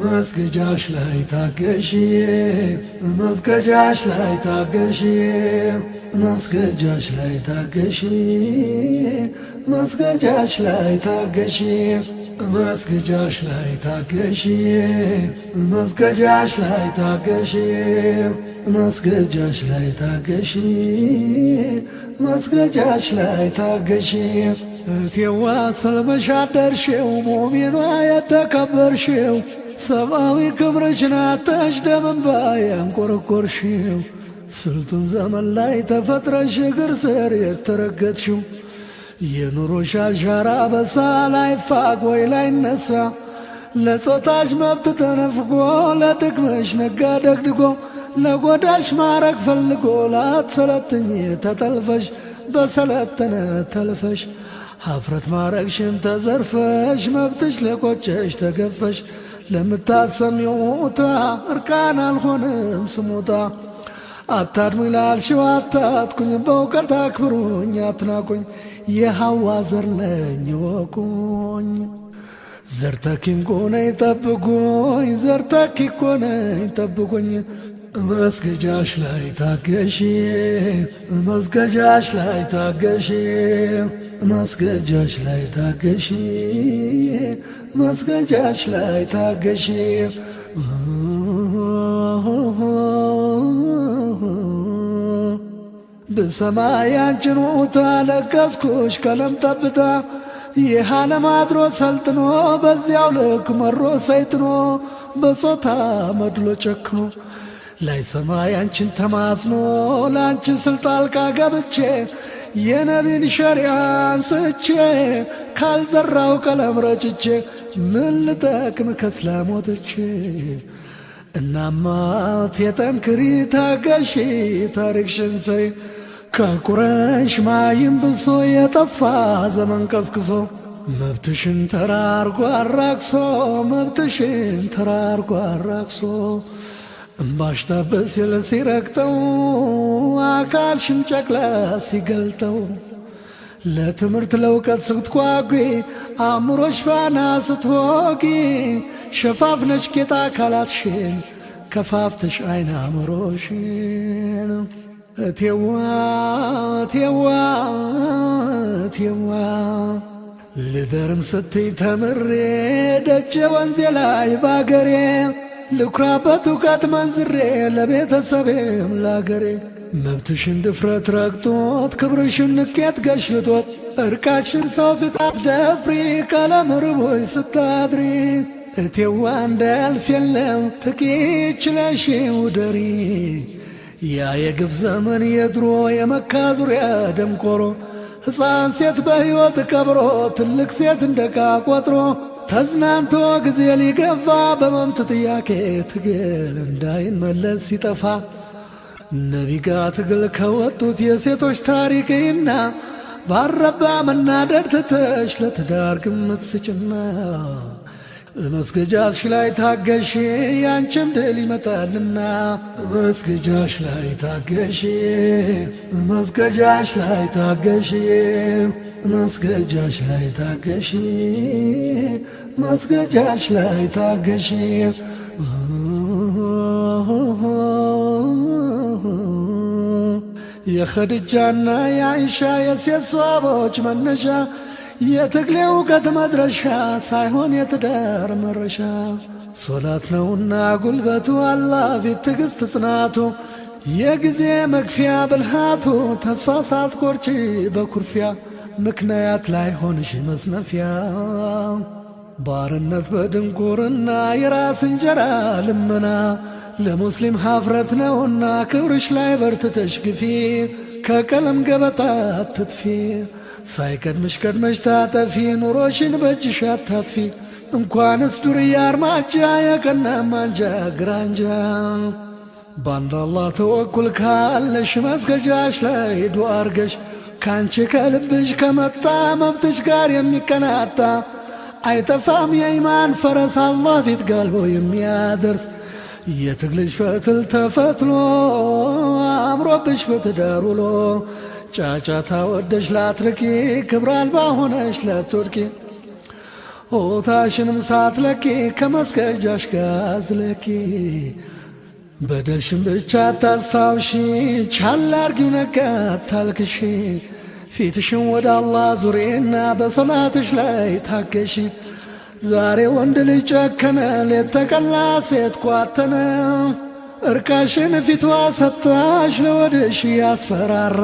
መስገጃሽ ላይ ታገሺ መስገጃሽ ላይ ታገሺ መስገጃሽ ላይ ታገሺ መስገጃሽ ላይ ታገሺ መስገጃሽ ላይ ታገሺ መስገጃሽ ላይ ታገሺ መስገጃሽ ላይ ታገሺ መስገጃሽ ላይ ታገሺ እቴዋ ሰልመሽ አደርሽው ሞሚኗ የተከበርሽው ሰብአዊ ክብርሽን አጥተሽ ደም እንባ ያንቆረቆርሽው ስልጡን ዘመን ላይ ተፈጥረሽ እግር ስር የተረገጥሽው የኑሮሽ አሻራ በሳ ላይ ፋቅ ወይ ላይ ነሳ ለጾታሽ መብት ተነፍጎ ለጥቅምሽ ነጋ ደግድጎ ለጎዳሽ ማረግ ፈልጎ ላትሰለጥኝ ተጠልፈሽ በሰለጠነ ተልፈሽ ሀፍረት ማረግሽን ተዘርፈሽ መብትሽ ለቆጨሽ ተገፈሽ ለምታሰሚው ሞታ እርቃን አልሆንም ስሞታ አታድሙኝ ላልሽው አታጥቁኝ በእውቀት አክብሩኝ አትናቁኝ የሐዋ ዘር ነኝ ወቁኝ ዘርተኪ እኮ ነኝ ጠብቁኝ ዘርተኪ እኮ ነኝ ጠብቁኝ መስገጃሽ ላይ ታገሺ መስገጃሽ ላይ ታገሺ መስገጃሽ ላይ ታገሺ መስገጃሽ ላይ ታገሺ በሰማይ አንቺን ውታ ለገስኩሽ ቀለም ጠብታ ይህ ዓለም አድሮ ሰልጥኖ በዚያው ልክ መሮ ሰይጥኖ በጾታ መድሎ ጨክኖ ላይ ሰማይ አንቺን ተማጽኖ ለአንቺ ስልጣን ቃገብቼ የነቢን ሸሪዓን ስቼ ካልዘራው ቀለም ረጭቼ ምን ልጠቅም ከእስላሞትቼ እናማ የጠንክሪ ታገሺ ታሪክሽን ሰሪ ከቁረሽ ማይም ብሶ የጠፋ ዘመን ቀስቅሶ መብትሽን ተራርጎ አራክሶ መብትሽን ተራርጎ አራክሶ እምባሽ ታበስ ሲል ሲረግጠው አካልሽን ጨቅላ ሲገልጠው ለትምህርት ለእውቀት ስትጓጉ አእምሮሽ ፋና ስትወጊ ሸፋፍነሽ ጌጣ አካላትሽን ከፋፍተሽ አይን አእምሮሽን እቴዋ እቴዋ እቴዋ ልደርም ስትይ ተምሬ ደጀ ወንዜ ላይ ባገሬ ልኩራበት እውቀት መንዝሬ ለቤተሰቤም ላገሬ መብትሽን ድፍረት ረግጦት ክብርሽን ንቄት ገሽልጦት እርቃሽን ሰው ፊት አትደፍሪ ቀለም ርቦይ ስታድሪ እቴዋ እንዳያልፍ የለም ጥቂት ችለሽ ውደሪ ያ የግፍ ዘመን የድሮ የመካ ዙሪያ ደምቆሮ ሕፃን ሴት በሕይወት ቀብሮ ትልቅ ሴት እንደቃ ቆጥሮ ተዝናንቶ ጊዜ ሊገፋ በመብት ጥያቄ ትግል እንዳይመለስ ሲጠፋ ነቢጋ ትግል ከወጡት የሴቶች ታሪክና ባረባ መናደድ ትተሽ ለትዳር ግምት ስጭና መስገጃሽ ላይ ታገሺ ያንቺም ድል ይመጣልና መስገጃሽ ላይ ታገሺ መስገጃሽ ላይ ታገሺ መስገጃሽ ላይ ታገሺ መስገጃሽ ላይ ታገሺ የኸድጃና የአይሻ የሴት ሰዋቦች መነሻ የትግሌ እውቀት መድረሻ ሳይሆን የትዳር መረሻ ሶላት ነውና ጉልበቱ አላህ ፊት ትዕግሥት ጽናቱ የጊዜ መግፊያ ብልሃቱ ተስፋ ሳትቆርጪ በኩርፊያ ምክንያት ላይ ሆንሽ መስነፊያ ባርነት በድንቁርና የራስ እንጀራ ልመና ለሙስሊም ሀፍረት ነውና ክብርሽ ላይ በርትተሽ ግፊ ከቀለም ገበታ አትጥፊ ሳይቀድምሽ ቀድመሽ ታጠፊ ኑሮሽን በእጅሽ አታጥፊ እንኳንስ ዱርያ አርማጃ የቀና ማንጃ ግራንጃ ባንድ አላህ ተወኩል ካለሽ መስገጃሽ ላይ ዱዓ አርገሽ ካንቺ ከልብሽ ከመጣ መብትሽ ጋር የሚቀናጣ አይጠፋም የኢማን ፈረስ አላህ ፊት ጋልቦ የሚያደርስ የትግልሽ ፈትል ተፈትሎ አምሮብሽ በትዳር ውሎ ጫጫታ ወደሽ ላትርቂ ክብር አልባ ሆነሽ ላትወድቂ ሆታሽንም ሳትለቂ ከመስገጃሽ ጋር ዝለቂ በደልሽን ብቻ ታስታውሺ ቻል አርጊው ነጋ አታልቅሺ ፊትሽን ወደ አላህ ዙሪና በሰላትሽ ላይ ታገሺ ዛሬ ወንድ ልጅ ጨከነ ሌት ተቀላ ሴት ኳተነ እርቃሽን ፊቷ ሰታሽ ለወደሽ ያስፈራራ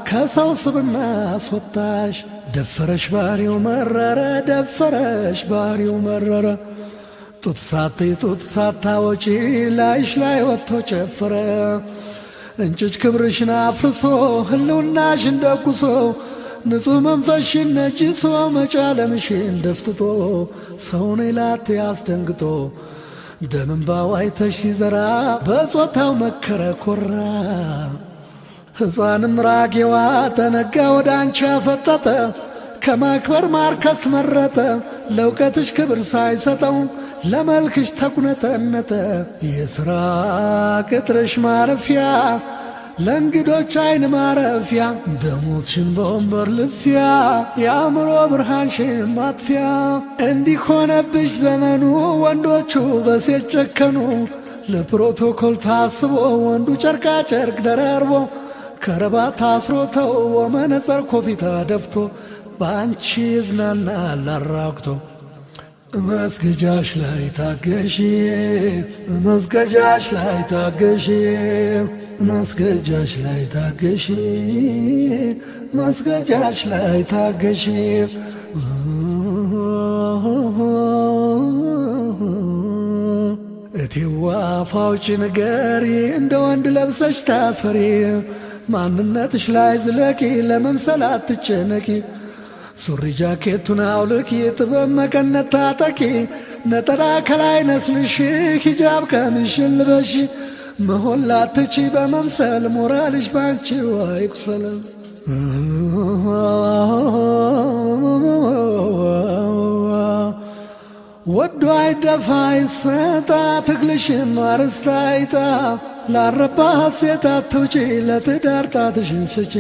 ከሰው ስብና አስወጣሽ ደፈረሽ ባሪው መረረ ደፈረሽ ባሪው መረረ ጡት ሳትይ ጡት ሳታወጪ ላይሽ ላይ ወጥቶ ጨፈረ እንጭጭ ክብርሽን አፍርሶ ህልውናሽን ደቁሶ ንጹሕ መንፈስሽን ነጅሶ መጫለምሽን ደፍትቶ ሰውን ላት ያስደንግጦ ደምን ባዋይተሽ ሲዘራ በጾታው መከረ ኮራ ሕፃንም ራጌዋ ተነጋ ወደ አንቺ አፈጠጠ ከማክበር ማርከስ መረጠ ለእውቀትሽ ክብር ሳይሰጠው ለመልክሽ ተኩነተነተ የሥራ ቅጥርሽ ማረፊያ ለእንግዶች አይን ማረፊያ ደሞትሽን በወንበር ልፊያ የአእምሮ ብርሃንሽን ማጥፊያ እንዲህ ሆነብሽ ዘመኑ ወንዶቹ በሴት ጨከኑ ለፕሮቶኮል ታስቦ ወንዱ ጨርቃ ጨርቅ ደራርቦ ከረባት አስሮተው ወመነጸር ኮፊታ ደፍቶ በአንቺ ይዝናናል አራቁቶ መስገጃሽ ላይ ታገሺ መስገጃሽ ላይ ታገሺ መስገጃሽ ላይ ታገሺ መስገጃሽ ላይ ታገሺ እቴዋ ፋውጭ ንገሪ እንደ ወንድ ለብሰሽ ታፈሪ ማንነትሽ ላይ ዝለቂ ለመምሰል አትጨነቂ ሱሪ ጃኬቱን አውልቂ ጥበብ መቀነት ታጠቂ ነጠላ ከላይ ነስልሽ ሂጃብ ቀሚስሽን ልበሺ መሆን ላትቺ በመምሰል ሞራልሽ ባንቺ አይቁሰል ወዶ አይደፋ ይሰጣ ትክልሽን አርስታይታ ላረባት ሴት አትውጪ ለትዳር ጣትሽን ስጪ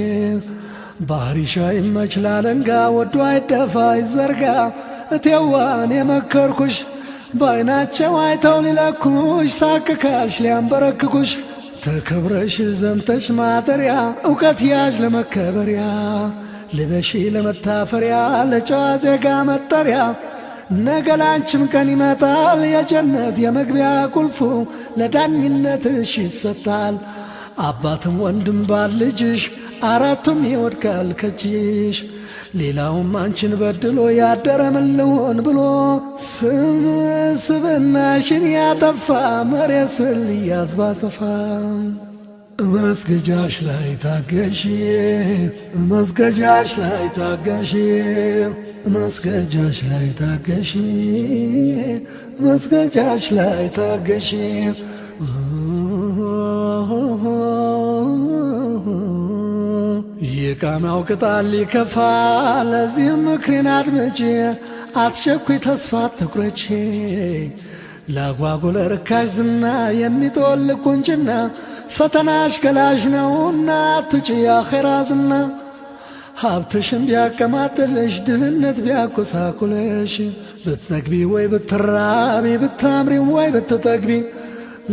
ባህሪሻ ይመች ላለንጋ ወዶ አይደፋ ይዘርጋ እቴዋን የመከርኩሽ በዓይናቸው አይተው ሊለኩሽ ሳቅካልሽ ሊያንበረክኩሽ ተከብረሽ ዘንተሽ ማጠሪያ እውቀት ያዥ ለመከበሪያ ልበሺ ለመታፈሪያ ለጨዋ ዜጋ መጠሪያ ነገ ላንቺም ቀን ይመጣል የጀነት የመግቢያ ቁልፉ ለዳኝነትሽ ይሰጣል አባትም ወንድም ባል ልጅሽ አራቱም ይወድቃል ከጅሽ ሌላውም አንቺን በድሎ ያደረ ምን ልሆን ብሎ ስብናሽን ያጠፋ መሬት ስል ያዝባጽፋ መስገጃሽ ላይ ታገሺ መስገጃሽ ላይ ታገሺ መስገጃሽ ላይ ታገሺ መስገጃሽ ላይ ታገሺ የቃማው ቅጣል ሊከፋ ለዚህም ምክሬን አድምጪ አትሸኩይ ተስፋ አትቁረጪ ለአጓጉል ርካሽ ዝና የሚጠወልቅ ቁንጅና ፈተናሽ ገላሽ ነውና አትጪ አኼራ ዝና ሀብትሽን ቢያቀማጥልሽ ድህነት ቢያኮሳኩልሽ ብትጠግቢ ወይ ብትራቢ ብታምሪ ወይ ብትጠግቢ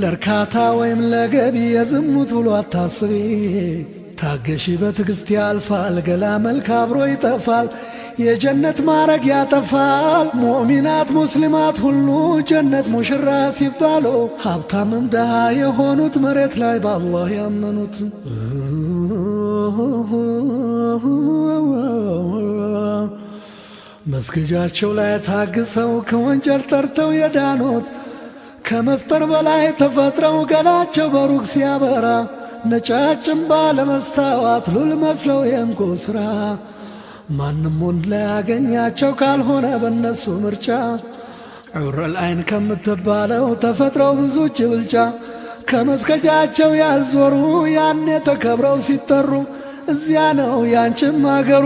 ለእርካታ ወይም ለገቢ የዝሙት ብሎ አታስቢ ታገሺ በትዕግሥት ያልፋል ገላ መልክ አብሮ ይጠፋል የጀነት ማረግ ያጠፋል ሙእሚናት ሙስሊማት ሁሉ ጀነት ሙሽራ ሲባሉ ሀብታምም ደሃ የሆኑት መሬት ላይ በአላህ ያመኑት መስገጃቸው ላይ ታግሰው ከወንጀል ጠርተው የዳኑት ከመፍጠር በላይ ተፈጥረው ገላቸው በሩቅ ሲያበራ ነጫጭም ባለመስታወት ሉል መስለው የእንቁ ሥራ ማንም ወንድ ላይ ያገኛቸው ካልሆነ በነሱ ምርጫ ዑረል አይን ከምትባለው ተፈጥረው ብዙ ጭብልጫ ከመስገጃቸው ያልዞሩ ያኔ ተከብረው ሲጠሩ እዚያ ነው ያንቺም አገሩ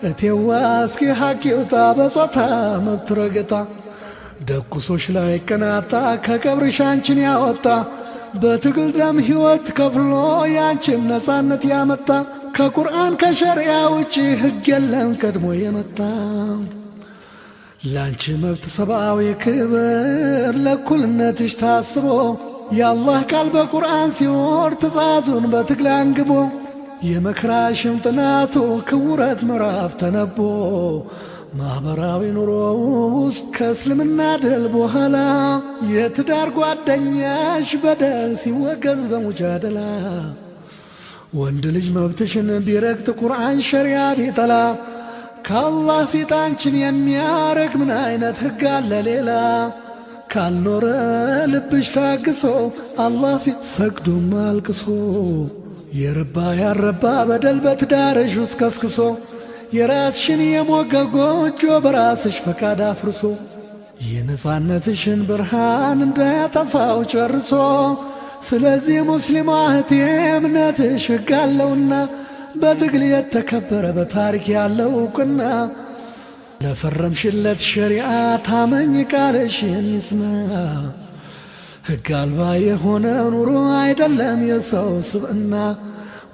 እቴዋ እስኪ ሐቅ ይውጣ በጾታ መብት ረገጣ ደቁሶሽ ላይ ቀናጣ ከቀብርሽ አንቺን ያወጣ በትግል ደም ሕይወት ከፍሎ ያንቺን ነፃነት ያመጣ ከቁርአን ከሸሪዓ ውጪ ሕግ የለም ቀድሞ የመጣ ላንቺ መብት ሰብአዊ ክብር ለእኩልነትሽ ታስቦ የአላህ ቃል በቁርአን ሲወርድ ትእዛዙን በትግል አንግቦ የመከራሽም ጥናቱ ክውረት ምዕራፍ ተነቦ ማኅበራዊ ኑሮ ውስጥ ከእስልምና ድል በኋላ የትዳር ጓደኛሽ በደል ሲወገዝ በሙጃደላ ወንድ ልጅ መብትሽን ቢረግጥ ቁርአን ሸሪዓ ቢጠላ ከአላህ ፊት አንቺን የሚያረግ ምን አይነት ሕግ አለ ሌላ? ካልኖረ ልብሽ ታግሶ አላህ ፊት ሰግዶም አልቅሶ የረባ ያረባ በደል በትዳርሽ ውስጥ ከስክሶ የራስሽን የሞቀ ጎጆ በራስሽ ፈቃድ አፍርሶ የነጻነትሽን ብርሃን እንዳያጠፋው ጨርሶ ስለዚህ ሙስሊም እህቴ እምነትሽ ሕግ አለውና በትግል የተከበረ በታሪክ ያለው ዕውቅና ለፈረምሽለት ሸሪዓ ታመኝ ቃልሽ የሚጽና ሕግ አልባ የሆነ ኑሮ አይደለም የሰው ስብዕና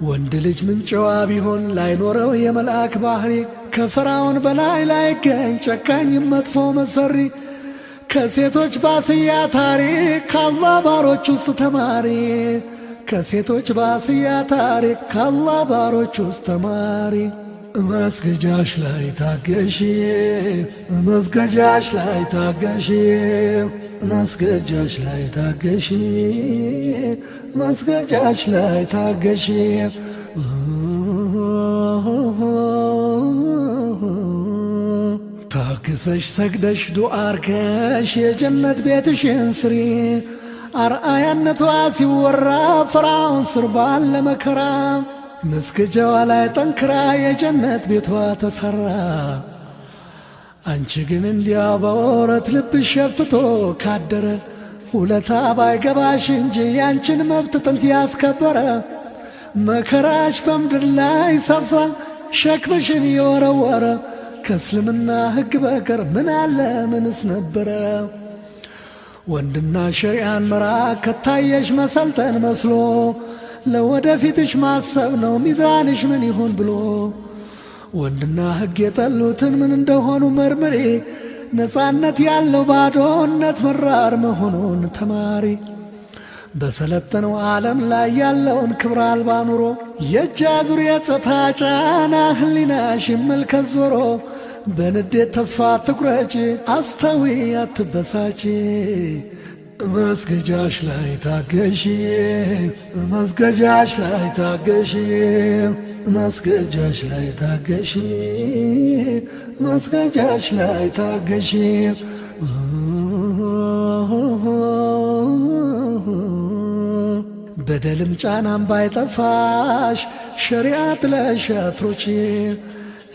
ወንድ ልጅ ምንጨዋ ቢሆን ላይኖረው የመልአክ ባህሪ ከፈራውን በላይ ላይገኝ ጨካኝም መጥፎ መሰሪ ከሴቶች ባስያ ታሪክ ከአላህ ባሮች ውስጥ ተማሪ ከሴቶች ባስያ ታሪክ ከአላህ ባሮች ውስጥ ተማሪ መስገጃሽ ላይ ታገሺ መስገጃሽ ላይ ታገሺ መስገጃሽ ላይ ታገሺ መስገጃሽ ላይ ታገሺ ታግሰሽ ሰግደሽ ዱዓ አርገሽ የጀነት ቤትሽን ስሪ አርአያነቷ ሲወራ ፍራውን ስር ባለ መከራ መስገጃዋ ላይ ጠንክራ የጀነት ቤቷ ተሰራ አንቺ ግን እንዲያ በወረት ልብሽ ሸፍቶ ካደረ ሁለታ ባይገባሽ እንጂ ያንቺን መብት ጥንት ያስከበረ መከራሽ በምድር ላይ ሰፋ ሸክምሽን የወረወረ ከእስልምና ሕግ በቀር ምን አለ ምንስ ነበረ ወንድና ሸሪዓን መራቅ ከታየሽ መሰልጠን መስሎ ለወደፊትሽ ማሰብ ነው ሚዛንሽ ምን ይሁን ብሎ ወንድና ሕግ የጠሉትን ምን እንደሆኑ መርምሪ ነጻነት ያለው ባዶነት መራር መሆኑን ተማሪ በሰለጠነው ዓለም ላይ ያለውን ክብር አልባ ኑሮ የእጅ አዙር የጸጥታ ጫና ህሊናሽ ይመልከት ዞሮ በንዴት ተስፋ አትቁረጪ አስተዊ አትበሳጪ መስገጃሽ ላይ ታገሺ መስገጃሽ ላይ ታገሺ መስገጃሽ ላይ ታገሺ መስገጃሽ ላይ ታገሺ በደልም ጫናም ባይጠፋሽ ሸሪዓ ጥለሽ አትሮጪ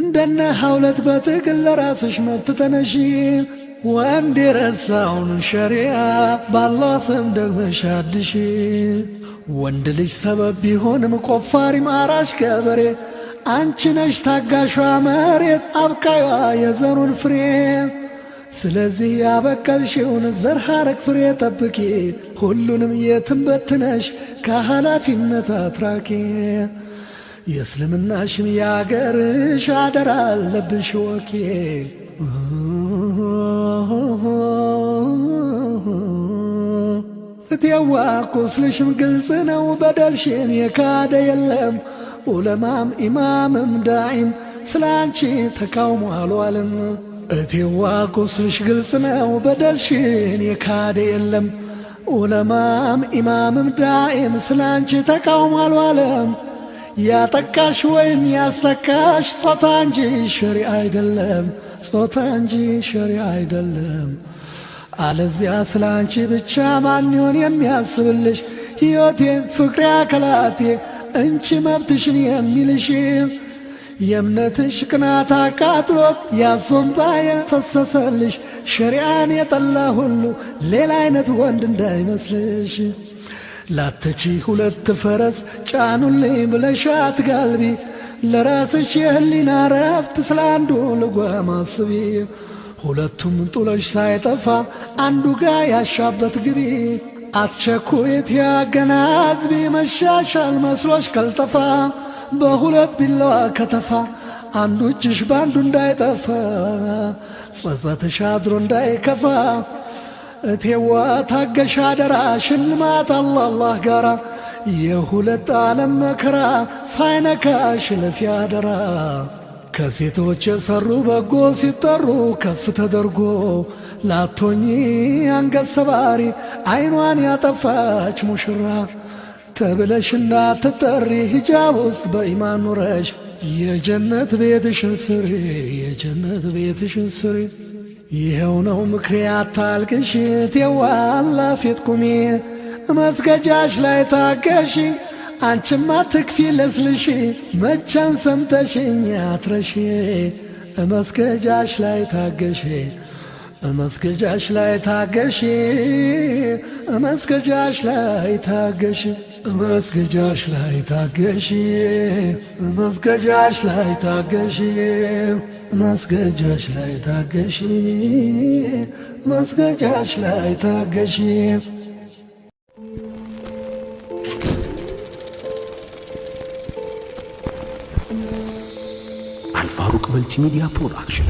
እንደነ ሐውለት በትግል ለራስሽ መትተነሺ ወንድ የረሳውን ሸሪዓ በአላህ ስም ደግመሽ አድሺ ወንድ ልጅ ሰበብ ቢሆንም ቆፋሪ ማራሽ ገበሬ አንቺ ነሽ ታጋሿ መሬት አብቃይዋ የዘሩን ፍሬ ስለዚህ ያበቀልሽውን ዘር ሐረግ ፍሬ ጠብቂ ሁሉንም የትም በትነሽ ከኃላፊነት አትራቂ የእስልምናሽን ያገርሽ አደራ አለብሽ ወቂ እትየዋ ቁስልሽም ግልጽ ነው በደልሽን የካደ የለም ዑለማም ኢማምም ዳዒም ስላንቺ ተቃውሞ አልዋለም እትየዋ ቁስልሽ ግልጽ ነው በደልሽን የካደ የለም ዑለማም ኢማምም ዳዒም ስላንቺ ተቃውሞ አልዋለም ያጠቃሽ ወይም ያስተካሽ ጾታ እንጂ ሸሪዓ አይደለም ጾታ እንጂ ሸሪዓ አይደለም አለዚያ ስላንቺ ብቻ ማን ይሆን የሚያስብልሽ ሕይወቴ ፍቅሬ አካላቴ እንቺ መብትሽን የሚልሽ የእምነትሽ ቅናት አቃጥሎት ያዞምባየ ፈሰሰልሽ ሸሪዓን የጠላ ሁሉ ሌላ አይነት ወንድ እንዳይመስልሽ ላትቺ ሁለት ፈረስ ጫኑልኝ ብለሽ አትጋልቢ ለራስሽ የህሊና ረፍት ስላንዱ ልጓም አስቢ ሁለቱም ጡለሽ ሳይጠፋ አንዱ ጋ ያሻበት ግቢ አትቸኩት ያገናዝቢ መሻሻል መስሎሽ ከልጠፋ በሁለት ቢላዋ ከተፋ አንዱ እጅሽ ባንዱ እንዳይጠፋ ጸጸትሽ አድሮ እንዳይከፋ እቴዋ ታገሽ አደራ ሽልማት አላህ ጋራ የሁለት ዓለም መከራ ሳይነካሽ ለፊ አደራ ከሴቶች የሰሩ በጎ ሲጠሩ ከፍ ተደርጎ ላቶኝ አንገት ሰባሪ አይኗን ያጠፋች ሙሽራ ተብለሽና ትጠሪ ሂጃብ ውስጥ በኢማን ኑረሽ የጀነት ቤትሽን ስሪ የጀነት ቤትሽን ስሪ ይኸው ነው ምክሬ አታልቅሽ እቴዋ አላህ ፊት ቁሚ መስገጃሽ ላይ ታገሺ አንቺማ ትክፊ ለስልሺ መቼም ሰምተሽኝ አትረሺ መስገጃሽ ላይ ታገሺ መስገጃሽ ላይ ታገሺ መስገጃሽ ላይ ታገሺ መስገጃሽ ላይ ታገሺ መስገጃሽ ላይ ታገሺ መስገጃሽ ላይ ታገሺ መስገጃሽ ላይ ታገሺ አልፋሩቅ መልቲሚዲያ ፕሮዳክሽን